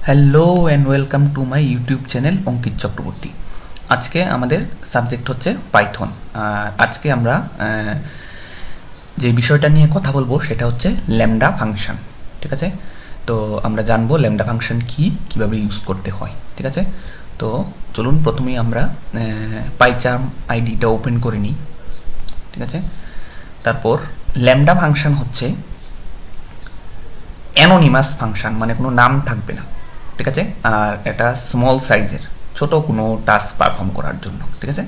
Hello and welcome to my YouTube channel Ankit Chakraborty. আজকে আমাদের subject হচ্ছে পাইথন। আর আজকে আমরা যে বিষয়টা নিয়ে কথা বলবো সেটা হচ্ছে ল্যামডা ফাংশন। ঠিক আছে, তো আমরা জানবো ল্যামডা ফাংশন কি, কিভাবে ইউজ করতে হয়। ঠিক আছে, তো চলুন প্রথমেই আমরা পাইচার্ম আইডিটা ওপেন করে নিই। ঠিক আছে, তারপর ল্যামডা ফাংশন হচ্ছে অ্যানোনিমাস ফাংশন, মানে কোনো নাম থাকবে না। ঠিক আছে, আর এটা স্মল সাইজের, ছোট কোনো টাস্ক পারফর্ম করার জন্য। ঠিক আছে,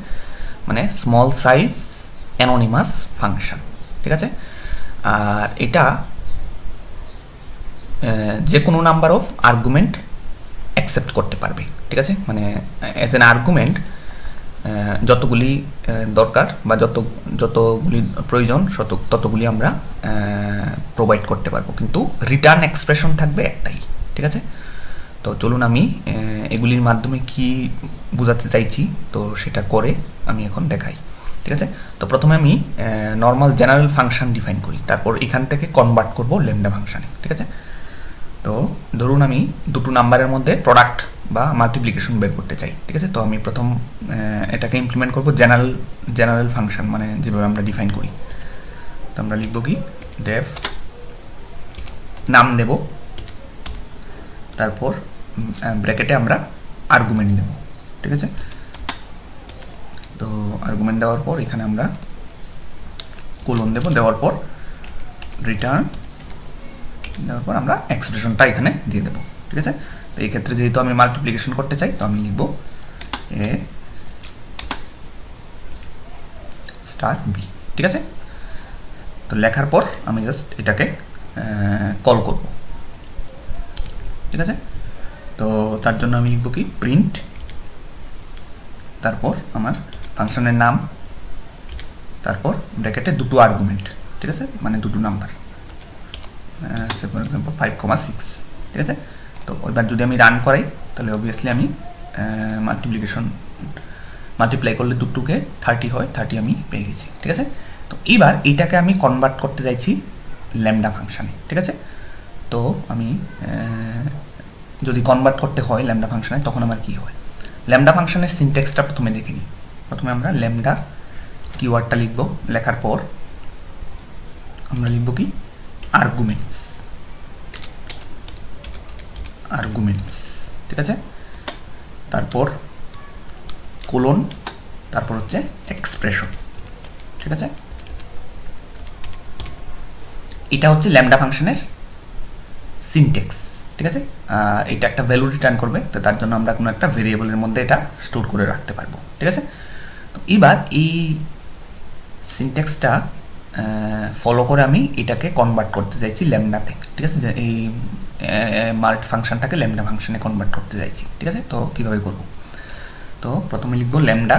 মানে স্মল সাইজ অ্যানোনিমাস ফাংশন। ঠিক আছে, আর এটা যে কোনো নাম্বার অফ আর্গুমেন্ট অ্যাকসেপ্ট করতে পারবে। ঠিক আছে, মানে অ্যাজ অ্যান আর্গুমেন্ট যতগুলি দরকার বা যতগুলি প্রয়োজন ততগুলি আমরা প্রোভাইড করতে পারবো, কিন্তু রিটার্ন এক্সপ্রেশন থাকবে একটাই। ঠিক আছে, তো চলুন আমি এগুলির মাধ্যমে কি বোঝাতে চাইছি তো সেটা করে আমি এখন দেখাই। ঠিক আছে, তো প্রথমে আমি নর্মাল জেনারেল ফাংশন ডিফাইন করি, তারপর এখান থেকে কনভার্ট করব ল্যামডা ফাংশনে। ঠিক আছে, তো ধরুন আমি দুটো নাম্বারের মধ্যে প্রোডাক্ট বা মাল্টিপ্লিকেশন বের করতে চাই। ঠিক আছে, তো আমি প্রথম এটাকে ইমপ্লিমেন্ট করব জেনারেল ফাংশন, মানে যেভাবে আমরা ডিফাইন করি। তো আমরা লিখব কি, ডেফ নাম দেব, তারপর ব্র্যাকেটে আমরা আর্গুমেন্ট দেব। ঠিক আছে, তো আর্গুমেন্ট দেওয়ার পর এখানে আমরা কোলন দেব, দেওয়ার পর রিটার্ন দেওয়ার পর আমরা এক্সপ্রেশনটা এখানে দিয়ে দেবো। ঠিক আছে, তো এই ক্ষেত্রে যেহেতু আমি মাল্টিপ্লিকেশন করতে চাই তো আমি লিখব এ স্টার বি। ঠিক আছে, তো লেখার পর আমি জাস্ট এটাকে কল করব। ঠিক আছে, তো তার জন্য আমি লিখব কি, প্রিন্ট, তারপর আমার ফাংশনের নাম, তারপর ব্র্যাকেটে দুটো আর্গুমেন্ট। ঠিক আছে, মানে দুটো নাম্বার, সে ফর এক্সাম্পল 5,6। ঠিক আছে, তো এবার যদি আমি রান করাই তাহলে অবভিয়াসলি আমি মাল্টিপ্লাই করলে দুটোকে 30 হয়, 30 আমি পেয়ে গেছি। ঠিক আছে, তো এবার এইটাকে আমি কনভার্ট করতে চাইছি ল্যামডা ফাংশানে। ঠিক আছে, তো আমি যদি কনভার্ট করতে হয় ল্যামডা ফাংশানে তখন আমার কি হয়, ল্যামডা ফাংশনের সিনট্যাক্সটা প্রথমে দেখে নিই। প্রথমে আমরা ল্যামডা কিওয়ার্ডটা লিখব, লেখার পর আমরা লিখব কি, আর্গুমেন্টস। ঠিক আছে, তারপর কোলন, তারপর হচ্ছে এক্সপ্রেশন। ঠিক আছে, এটা হচ্ছে ল্যামডা ফাংশনের সিনট্যাক্স। ঠিক আছে, এটা একটা ভ্যালু রিটার্ন করবে, তো তার জন্য আমরা কোনো একটা ভেরিয়েবলের মধ্যে এটা স্টোর করে রাখতে পারবো। ঠিক আছে, তো এবার এই সিনট্যাক্সটা ফলো করে আমি এটাকে কনভার্ট করতে চাইছি ল্যামডাতে। ঠিক আছে, যে এই মাল্ট ফাংশনটাকে ল্যামডা ফাংশনে কনভার্ট করতে চাইছি। ঠিক আছে, তো কীভাবে করব, তো প্রথমে লিখব ল্যামডা,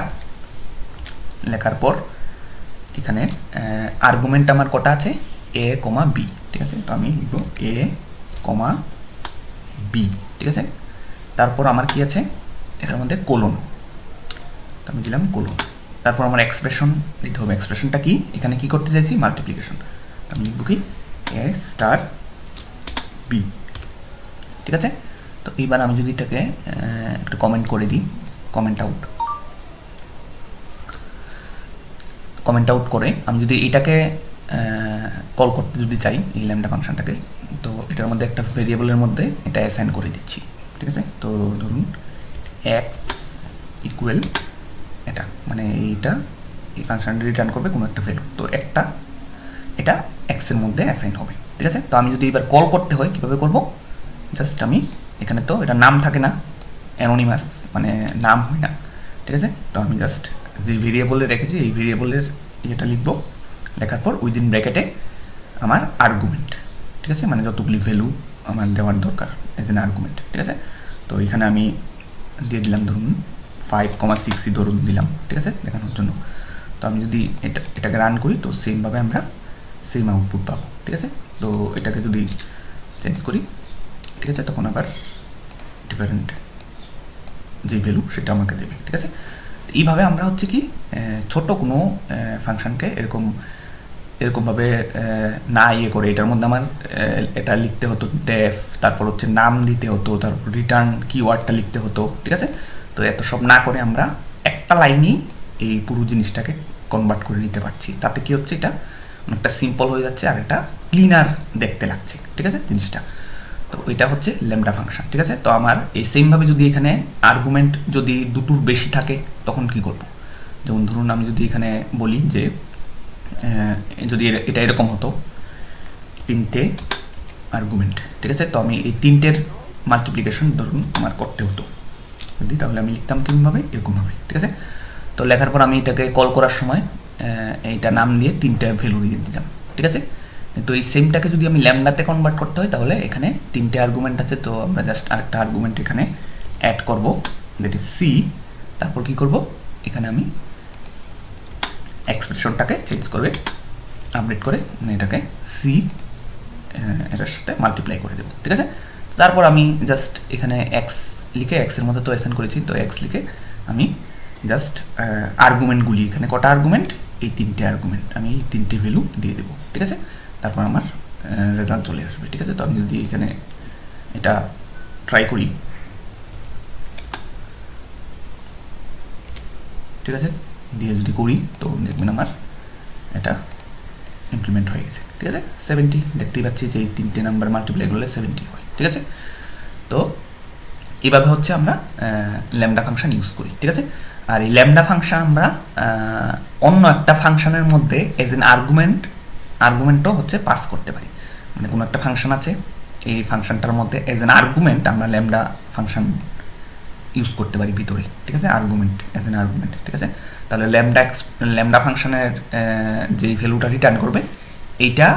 লেখার পর এখানে আর্গুমেন্ট আমার কটা আছে, এ কমা বি। ঠিক আছে, তো আমি লিখব এ কমা বি। ঠিক আছে, তারপর আমার কি আছে, এটার মধ্যে কোলন, তো আমি দিলাম কোলন, তারপর আমার এক্সপ্রেশন দিতে হবে। এক্সপ্রেশনটা কি, এখানে কি করতে চাইছি, মাল্টিপ্লিকেশন, আমি লিখব কি, এ স্টার বি। ঠিক আছে, তো এইবার আমি যদি এটাকে একটু কমেন্ট করে দিই, কমেন্ট আউট করে আমি যদি এটাকে কল করতে যদি চাই এই ল্যামডা ফাংশনটাকে, তো এটার মধ্যে একটা ভেরিয়েবলের মধ্যে এটা অ্যাসাইন করে দিচ্ছি। ঠিক আছে, তো ধরুন এক্স ইকুয়াল এটা, মানে এইটা এই ফাংশনটা রিটার্ন করবে কোনো একটা ভ্যালু, তো এটা এক্সের মধ্যে অ্যাসাইন হবে। ঠিক আছে, তো আমি যদি এবার কল করতে হয় কীভাবে করব, জাস্ট আমি এখানে তো এটা নাম থাকে না, অ্যানোনিমাস মানে নাম হয় না। ঠিক আছে, তো আমি জাস্ট যে ভেরিয়েবলে রেখেছি এই ভেরিয়েবলের এটা লিখব, লেখার পর উইদিন ব্র্যাকেটে আমার আর্গুমেন্ট। ঠিক আছে, মানে যতগুলি ভ্যালু আমার দেওয়ার দরকার এজ এন আর্গুমেন্ট। ঠিক আছে, তো এখানে আমি দিয়ে দিলাম ধরুন 5,6 ধরুন দিলাম। ঠিক আছে, দেখানোর জন্য। তো আমি যদি এটাকে রান করি তো সেমভাবে আমরা সেম আউটপুট পাবো। ঠিক আছে, তো এটাকে যদি চেঞ্জ করি, ঠিক আছে, তখন আবার ডিফারেন্ট যে ভ্যালু সেটা আমাকে দেবে। ঠিক আছে, এইভাবে আমরা হচ্ছে কি ছোট কোনো ফাংশনকে এরকম এরকমভাবে না ইয়ে করে এটার মধ্যে আমার এটা লিখতে হতো ডেফ, তারপর হচ্ছে নাম দিতে হতো, তারপর রিটার্ন কিওয়ার্ডটা লিখতে হতো, ঠিক আছে। তো এত সব না করে আমরা একটা লাইনেই এই পুরো জিনিসটাকে কনভার্ট করে নিতে পারছি। তাতে কি হচ্ছে, এটা অনেকটা সিম্পল হয়ে যাচ্ছে আর এটা ক্লিনার দেখতে লাগছে, ঠিক আছে জিনিসটা। তো এটা হচ্ছে ল্যামডা ফাংশন, ঠিক আছে। তো আমার এই সেমভাবে যদি এখানে আর্গুমেন্ট যদি দুটোর বেশি থাকে তখন কি করব, যেমন ধরুন আমি যদি এখানে বলি যে যদি এটা এরকম হতো 3টে আর্গুমেন্ট, ঠিক আছে। তো আমি এই 3টের মাল্টিপ্লিকেশন ধরুন আমার করতে হতো যদি, তাহলে আমি লিখতাম কীভাবে, এরকমভাবে, ঠিক আছে। তো লেখার পর আমি এটাকে কল করার সময় এইটা নাম দিয়ে 3টে ভ্যালু দিয়ে দিতাম, ঠিক আছে। তো এই সেমটাকে যদি আমি ল্যামডাতে কনভার্ট করতে হয় তাহলে এখানে 3টে আর্গুমেন্ট আছে, তো আমরা জাস্ট আরেকটা আর্গুমেন্ট এখানে অ্যাড করব, দ্যাট ইজ সি। তারপর কি করব, এখানে আমি এক্সপ্রেশনটাকে চেঞ্জ করে আপডেট করে মানে এটাকে সি এটার সাথে মাল্টিপ্লাই করে দেবো, ঠিক আছে। তারপর আমি জাস্ট এখানে এক্স লিখে, এক্সের মধ্যে তো অ্যাসাইন করেছি, তো এক্স লিখে আমি জাস্ট আর্গুমেন্টগুলি, এখানে কটা আর্গুমেন্ট, এই 3টে আর্গুমেন্ট আমি এই 3টে ভ্যালু দিয়ে দেবো, ঠিক আছে। তারপর আমার রেজাল্ট চলে আসবে, ঠিক আছে। তো আমি যদি এখানে এটা ট্রাই করি, ঠিক আছে, দিয়ে যদি করি তো দেখবেন আমার এটা ইমপ্লিমেন্ট হয়ে গেছে, ঠিক আছে। 70 দেখতেই পাচ্ছি যে এই 3টে নাম্বার মাল্টিপ্লাই করলে 70 হয়, ঠিক আছে। তো এইভাবে হচ্ছে আমরা ল্যামডা ফাংশন ইউজ করি, ঠিক আছে। আর এই ল্যামডা ফাংশন আমরা অন্য একটা ফাংশনের মধ্যে এজ এন আর্গুমেন্টও হচ্ছে পাস করতে পারি। মানে কোনো একটা ফাংশন আছে, এই ফাংশনটার মধ্যে এজ এন আর্গুমেন্ট আমরা ল্যামডা ফাংশন ইউজ করতে পারি ভিতরে, ঠিক আছে, আর্গুমেন্ট এজ এন আর্গুমেন্ট, ঠিক আছে। তাহলে ল্যামডা ফাংশনের যেই ভ্যালুটা রিটার্ন করবে এইটা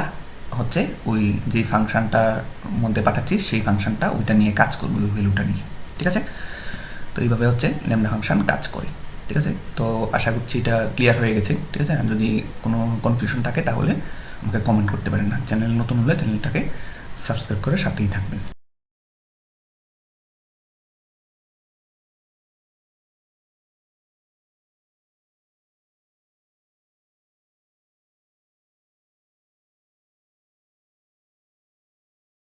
হচ্ছে ওই যে ফাংশনটার মধ্যে পাঠাচ্ছি সেই ফাংশনটা ওইটা নিয়ে কাজ করবে, ওই ভ্যালুটা নিয়ে, ঠিক আছে। তো এইভাবে হচ্ছে ল্যামডা ফাংশন কাজ করে, ঠিক আছে। তো আশা করছি এটা ক্লিয়ার হয়ে গেছে, ঠিক আছে। আর যদি কোনো কনফিউশন থাকে তাহলে আমাকে কমেন্ট করতে পারেন। না চ্যানেল নতুন হলে চ্যানেলটাকে সাবস্ক্রাইব করে সাথেই থাকবেন।